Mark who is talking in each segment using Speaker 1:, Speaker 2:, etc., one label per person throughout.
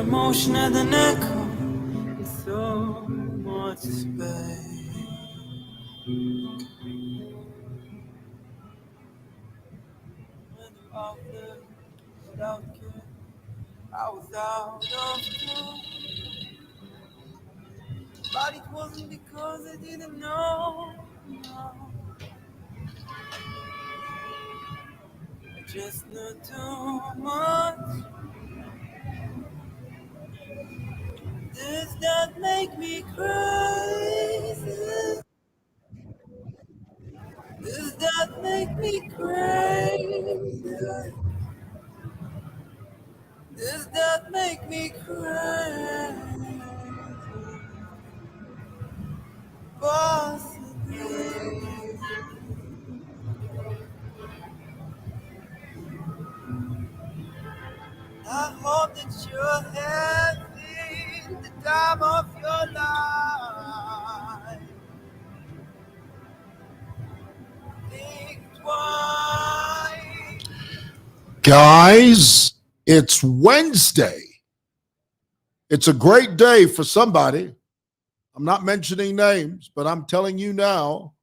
Speaker 1: more emotional than echo in so much space. When you're out there without care, I was out of tune. But it wasn't because I didn't know. No. I just knew too much. Does that make me crazy? Does that make me crazy? Does that make me crazy? Possibly. I hope that you're having the time of your life. Think twice. Guys, it's Wednesday. It's a great day for somebody. I'm not mentioning names, but I'm telling you now,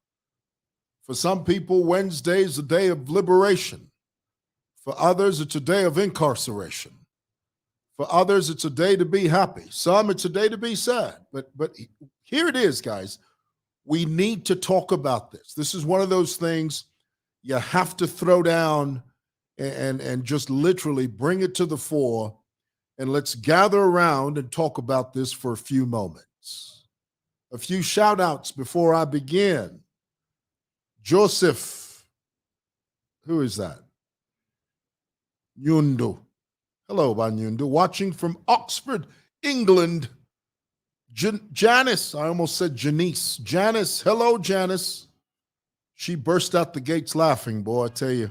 Speaker 1: for some people, Wednesday is a day of liberation. For others, it's a day of incarceration. For others, it's a day to be happy. Some, it's a day to be sad. But here it is, guys. We need to talk about this. This is one of those things you have to throw down and just literally bring it to the fore, and let's gather around and talk about this for a few moments. A few shout outs before I begin. Joseph, who is that? Nyundo. Hello, Banyundo. Watching from Oxford, England. Janice, I almost said Janice. Janice, hello, Janice. She burst out the gates laughing, boy, I tell you.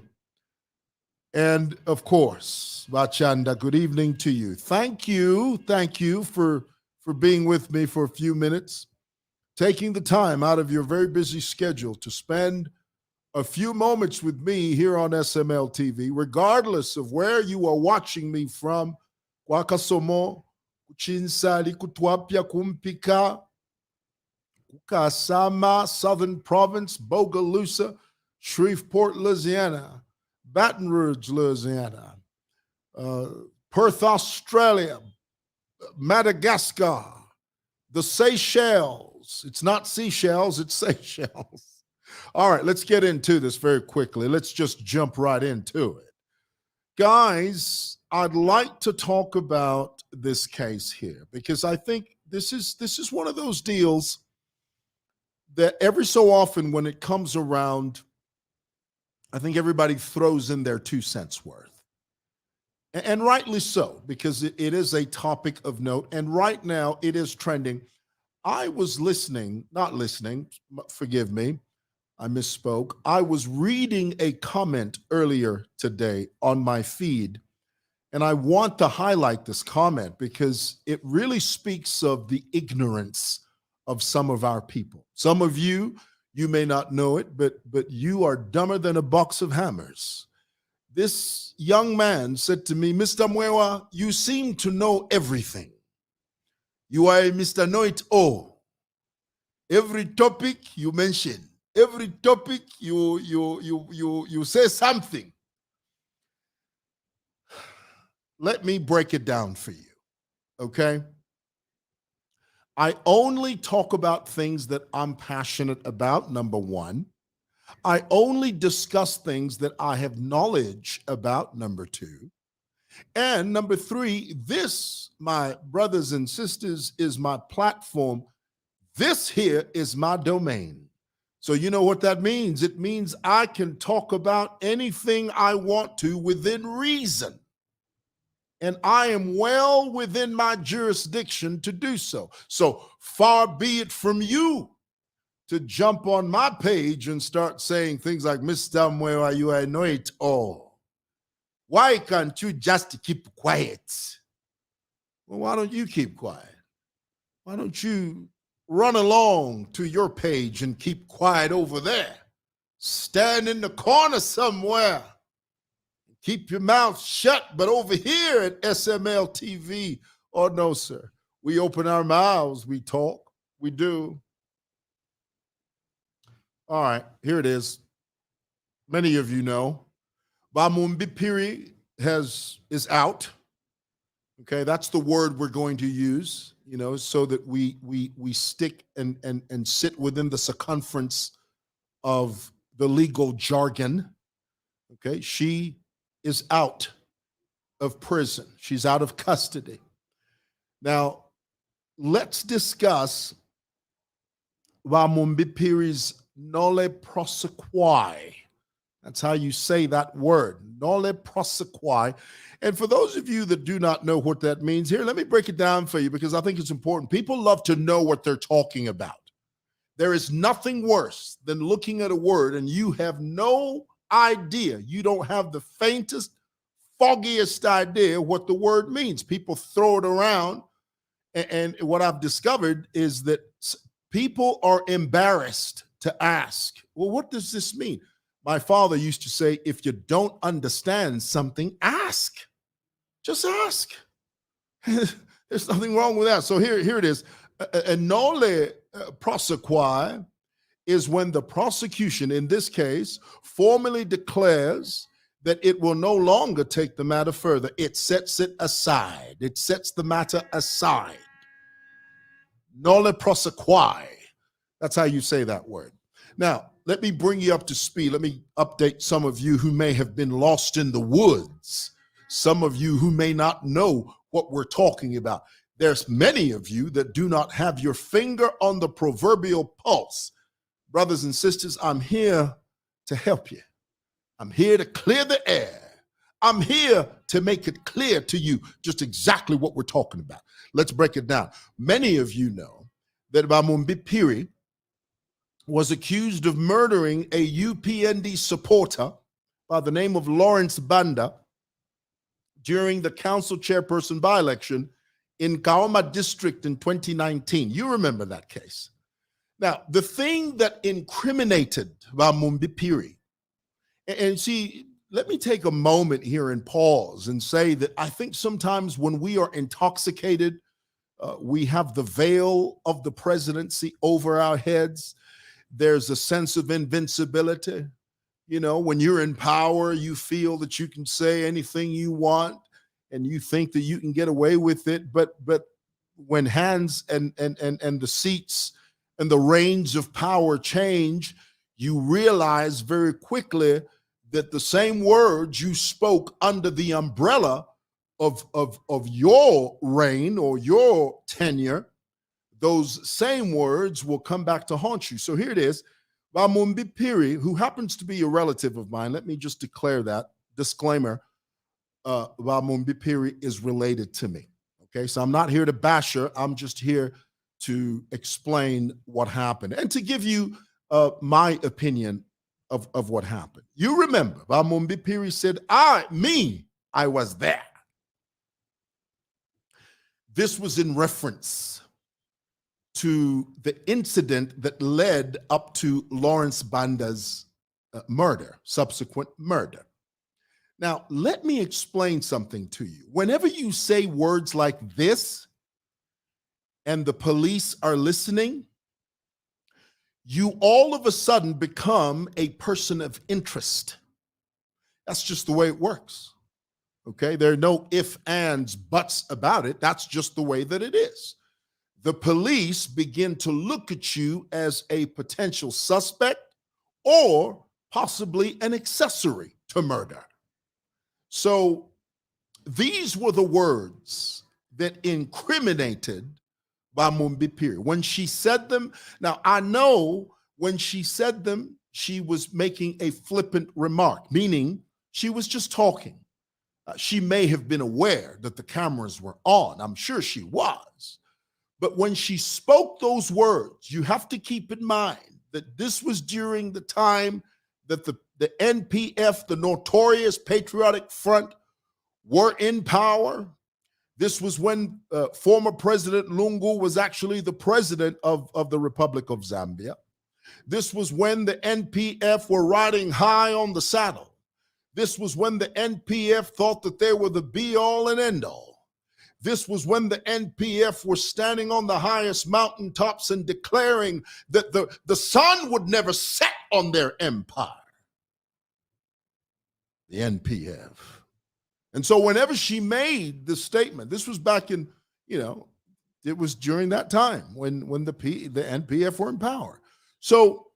Speaker 1: And of course, Bachanda, good evening to you. Thank you for being with me for a few minutes, taking the time out of your very busy schedule to spend a few moments with me here on SML TV, regardless of where you are watching me from. Kwakasomo, Kuchinsali, Kutwapia, Kumpika, Kukasama, Southern Province, Bogalusa, Shreveport, Louisiana, Baton Rouge, Louisiana, Perth, Australia, Madagascar, the Seychelles. It's not seashells, it's Seychelles. All right, let's get into this very quickly. Let's just jump right into it. Guys, I'd like to talk about this case here because I think this is one of those deals that every so often when it comes around, I think everybody throws in their 2 cents worth. And rightly so, because it is a topic of note. And right now it is trending. I was forgive me, I misspoke. I was reading a comment earlier today on my feed, and I want to highlight this comment because it really speaks of the ignorance of some of our people. Some of you may not know it, but you are dumber than a box of hammers. This young man said to me, Mr. Mwewa, you seem to know everything. You are a Mr. Know-it-all. Every topic you mention, every topic you say something. Let me break it down for you, okay? I only talk about things that I'm passionate about, number one. I only discuss things that I have knowledge about, number two. And number three, this, my brothers and sisters, is my platform. This here is my domain. So you know what that means? It means I can talk about anything I want to within reason. And I am well within my jurisdiction to do so. So far be it from you to jump on my page and start saying things like, Mr. Mwewa, you know it all. Why can't you just keep quiet? Well, why don't you keep quiet? Why don't you run along to your page and keep quiet over there? Stand in the corner somewhere. Keep your mouth shut. But over here at SML TV Oh, no, sir. We open our mouths, we talk, we do. All right, here it is. Many of you know, Mumbi Phiri is out. Okay, that's the word we're going to use, so that we stick and sit within the circumference of the legal jargon. Okay, she is out of prison. She's out of custody. Now, let's discuss Mumbi Phiri's Nolle Prosequi. That's how you say that word, Nolle Prosequi. And for those of you that do not know what that means, here, let me break it down for you because I think it's important. People love to know what they're talking about. There is nothing worse than looking at a word and you have no idea. You don't have the faintest, foggiest idea what the word means. People throw it around. And what I've discovered is that people are embarrassed to ask, well, what does this mean? My father used to say, if you don't understand something, ask. Just ask. There's nothing wrong with that. So here it is. A nolle prosequi is when the prosecution, in this case, formally declares that it will no longer take the matter further. It sets it aside. It sets the matter aside. Nolle prosequi. That's how you say that word. Now, let me bring you up to speed. Let me update some of you who may have been lost in the woods. Some of you who may not know what we're talking about. There's many of you that do not have your finger on the proverbial pulse. Brothers and sisters, I'm here to help you. I'm here to clear the air. I'm here to make it clear to you just exactly what we're talking about. Let's break it down. Many of you know that Mumbi Phiri was accused of murdering a UPND supporter by the name of Lawrence Banda during the council chairperson by-election in Kaoma district in 2019. You remember that case. Now, the thing that incriminated Mumbi Phiri, and see, let me take a moment here and pause and say that I think sometimes when we are intoxicated, we have the veil of the presidency over our heads. There's a sense of invincibility. When you're in power, you feel that you can say anything you want and you think that you can get away with it. But when hands and the seats and the reins of power change, you realize very quickly that the same words you spoke under the umbrella of your reign or your tenure, those same words will come back to haunt you. So here it is. Mumbi Phiri, who happens to be a relative of mine, let me just declare that, disclaimer, Mumbi Phiri is related to me. Okay, so I'm not here to bash her. I'm just here to explain what happened and to give you my opinion of what happened. You remember, Mumbi Phiri said, I was there. This was in reference to the incident that led up to Lawrence Banda's murder, subsequent murder. Now, let me explain something to you. Whenever you say words like this and the police are listening, you all of a sudden become a person of interest. That's just the way it works. Okay, there are no ifs, ands, buts about it. That's just the way that it is. The police begin to look at you as a potential suspect or possibly an accessory to murder. So these were the words that incriminated Mumbi Phiri. When she said them, now I know when she said them, she was making a flippant remark, meaning she was just talking. She may have been aware that the cameras were on. I'm sure she was. But when she spoke those words, you have to keep in mind that this was during the time that the NPF, the Notorious Patriotic Front, were in power. This was when former President Lungu was actually the president of the Republic of Zambia. This was when the NPF were riding high on the saddle. This was when the NPF thought that they were the be-all and end-all. This was when the NPF were standing on the highest mountaintops and declaring that the sun would never set on their empire. The NPF. And so whenever she made this statement, this was back in, it was during that time when the NPF were in power. So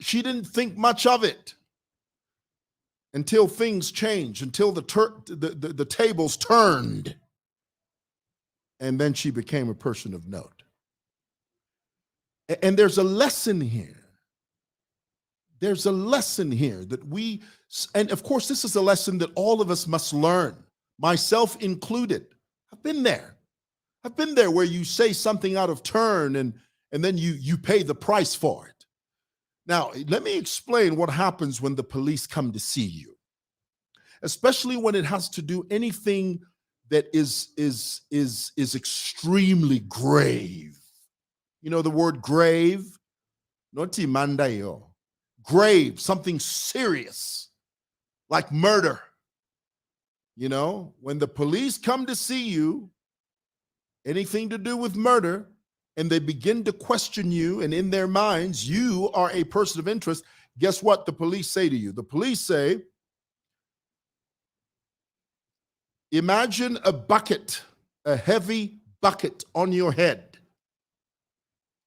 Speaker 1: she didn't think much of it until things changed, until the tables turned. And then she became a person of note. And there's a lesson here. There's a lesson here that and of course, this is a lesson that all of us must learn, myself included. I've been there. I've been there where you say something out of turn and then you pay the price for it. Now, let me explain what happens when the police come to see you, especially when it has to do anything that is extremely grave. You know the word grave? Noti mandayo. Grave, something serious, like murder. When the police come to see you, anything to do with murder, and they begin to question you, and in their minds, you are a person of interest, guess what the police say to you? The police say, imagine a bucket, a heavy bucket on your head,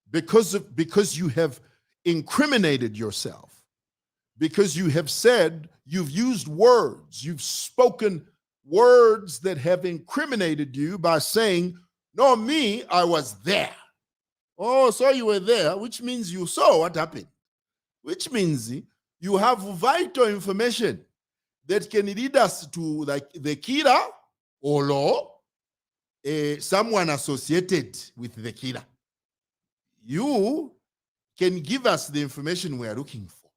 Speaker 1: because you have incriminated yourself, because you have said, you've used words, you've spoken words that have incriminated you by saying, no, me, I was there. Oh, so you were there, which means you saw what happened, which means you have vital information that can lead us to like the killer or someone associated with the killer. You can give us the information we are looking for.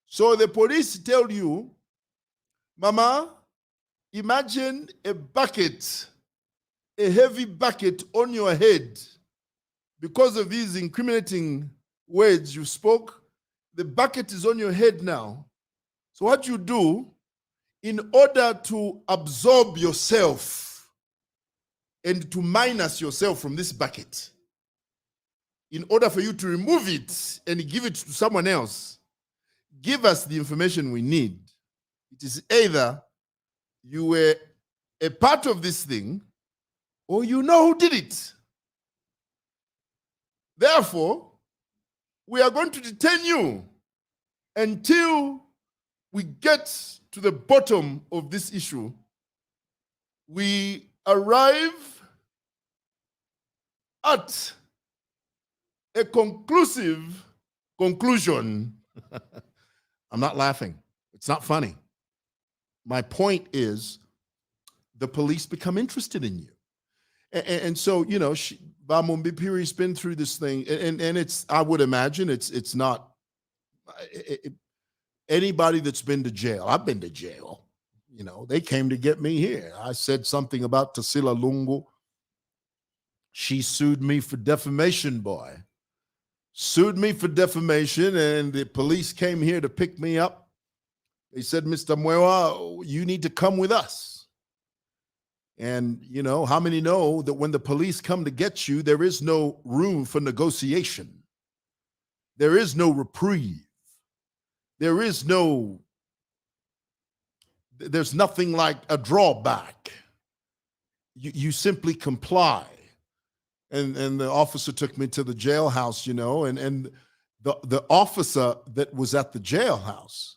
Speaker 1: So the police tell you, Mama, imagine a bucket, a heavy bucket on your head. Because of these incriminating words you spoke, the bucket is on your head now. So what you do, in order to absorb yourself and to minus yourself from this bucket, in order for you to remove it and give it to someone else, give us the information we need. It is either you were a part of this thing or you know who did it. Therefore, we are going to detain you until we get to the bottom of this issue. We arrive at a conclusive conclusion. I'm not laughing. It's not funny. My point is the police become interested in you. And so, Mumbi Phiri's been through this thing, and it's, I would imagine it's not anybody that's been to jail. I've been to jail. They came to get me here. I said something about Tassila Lungu. She sued me for defamation, boy. Sued me for defamation, and the police came here to pick me up. They said, Mr. Mwewa, you need to come with us. And, how many know that when the police come to get you, there is no room for negotiation. There is no reprieve. There's nothing like a drawback. You simply comply. And the officer took me to the jailhouse, and the officer that was at the jailhouse,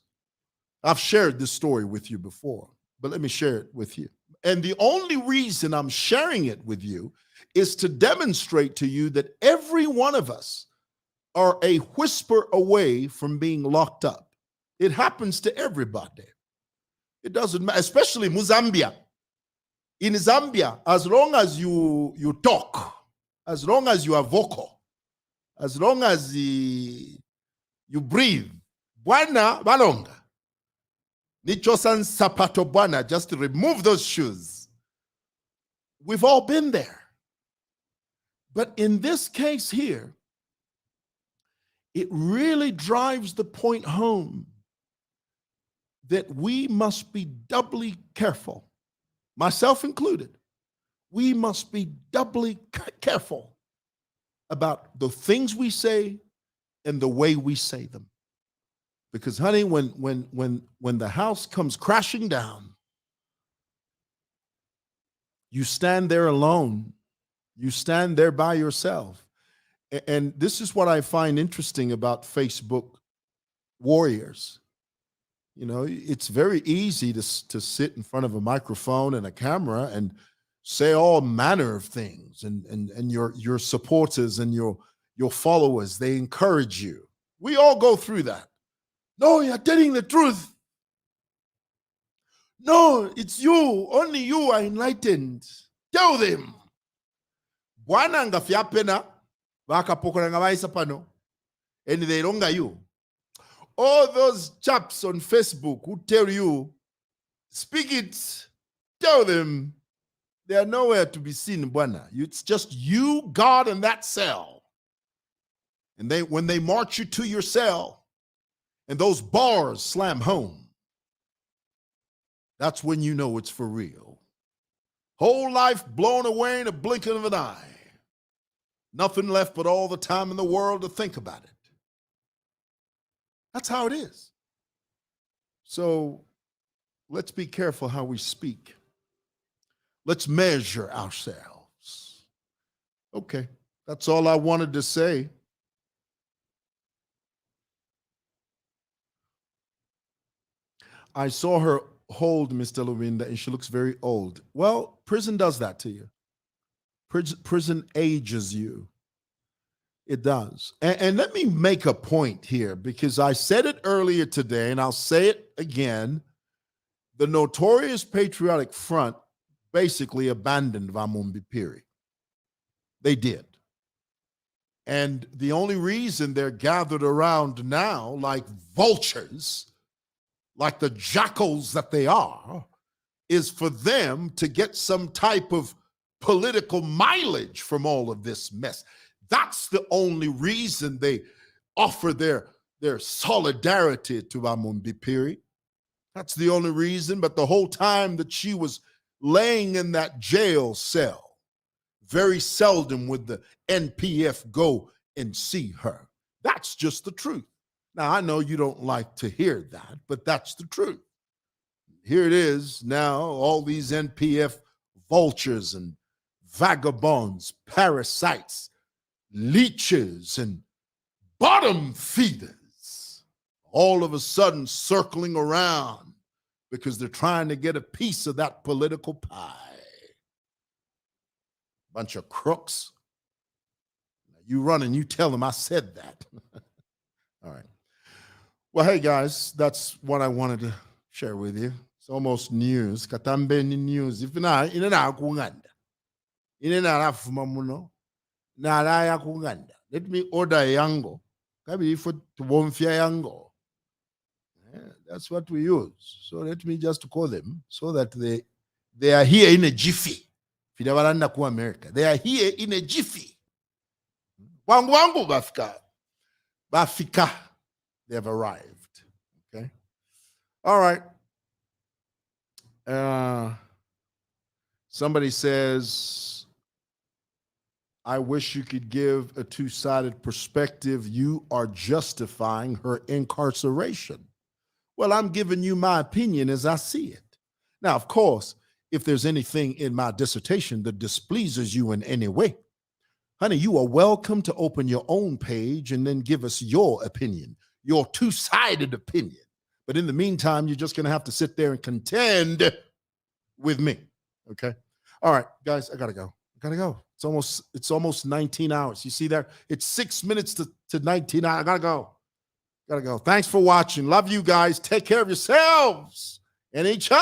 Speaker 1: I've shared this story with you before, but let me share it with you. And the only reason I'm sharing it with you is to demonstrate to you that every one of us are a whisper away from being locked up. It happens to everybody. It doesn't matter, especially in Zambia. In Zambia, as long as you talk, as long as you are vocal, as long as you breathe, Bwana Balonga. Nichosan Sapato Bwana, just to remove those shoes. We've all been there. But in this case here, it really drives the point home that we must be doubly careful, myself included. we must be doubly careful about the things we say and the way we say them. Because, honey, when the house comes crashing down, you stand there alone. You stand there by yourself. And this is what I find interesting about Facebook warriors. You know, it's very easy to sit in front of a microphone and a camera and say all manner of things. And your supporters and your followers, they encourage you. We all go through that. No, you're telling the truth. No, it's you. Only you are enlightened. Tell them. Bwana ngafyapena vakapokora ngavaisa pano, and they longa you. All those chaps on Facebook who tell you, speak it, tell them they are nowhere to be seen, bwana. It's just you, God, and that cell. And when they march you to your cell and those bars slam home, that's when you know it's for real. Whole life blown away in a blinking of an eye. Nothing left but all the time in the world to think about it. That's how it is. So let's be careful how we speak. Let's measure ourselves. Okay, that's all I wanted to say. I saw her hold Mr. Lurinda, and she looks very old. Well, prison does that to you. Prison ages you. It does. And let me make a point here, because I said it earlier today, and I'll say it again. The Notorious Patriotic Front basically abandoned Mumbi Phiri. They did. And the only reason they're gathered around now like vultures, like the jackals that they are, is for them to get some type of political mileage from all of this mess. That's the only reason they offer their solidarity to Mumbi Phiri. That's the only reason. But the whole time that she was laying in that jail cell, very seldom would the NPF go and see her. That's just the truth. Now, I know you don't like to hear that, but that's the truth. Here it is now, all these NPF vultures and vagabonds, parasites, leeches, and bottom feeders, all of a sudden circling around because they're trying to get a piece of that political pie. Bunch of crooks. You run and you tell them I said that. All right. Well, hey, guys, that's what I wanted to share with you. It's almost news. Katambe ni news. If not, ina na kunganda. Ina na rafuma muno. Na raya kunganda. Let me order a yango. Kabi for to wonfia yango. That's what we use. So let me just call them so that they are here in a jiffy. Fidawaranda ku America. They are here in a jiffy. Wangu wangu bafika. Bafika. They have arrived. Okay. All right. Somebody says, I wish you could give a two-sided perspective. You are justifying her incarceration. Well, I'm giving you my opinion as I see it. Now, of course, if there's anything in my dissertation that displeases you in any way, honey, you are welcome to open your own page and then give us your opinion, your two-sided opinion. But in the meantime, you're just going to have to sit there and contend with me. Okay. All right, guys, I got to go. It's almost 19 hours. You see there? It's 6 minutes to 19 hours. I got to go. Thanks for watching. Love you guys. Take care of yourselves and each other.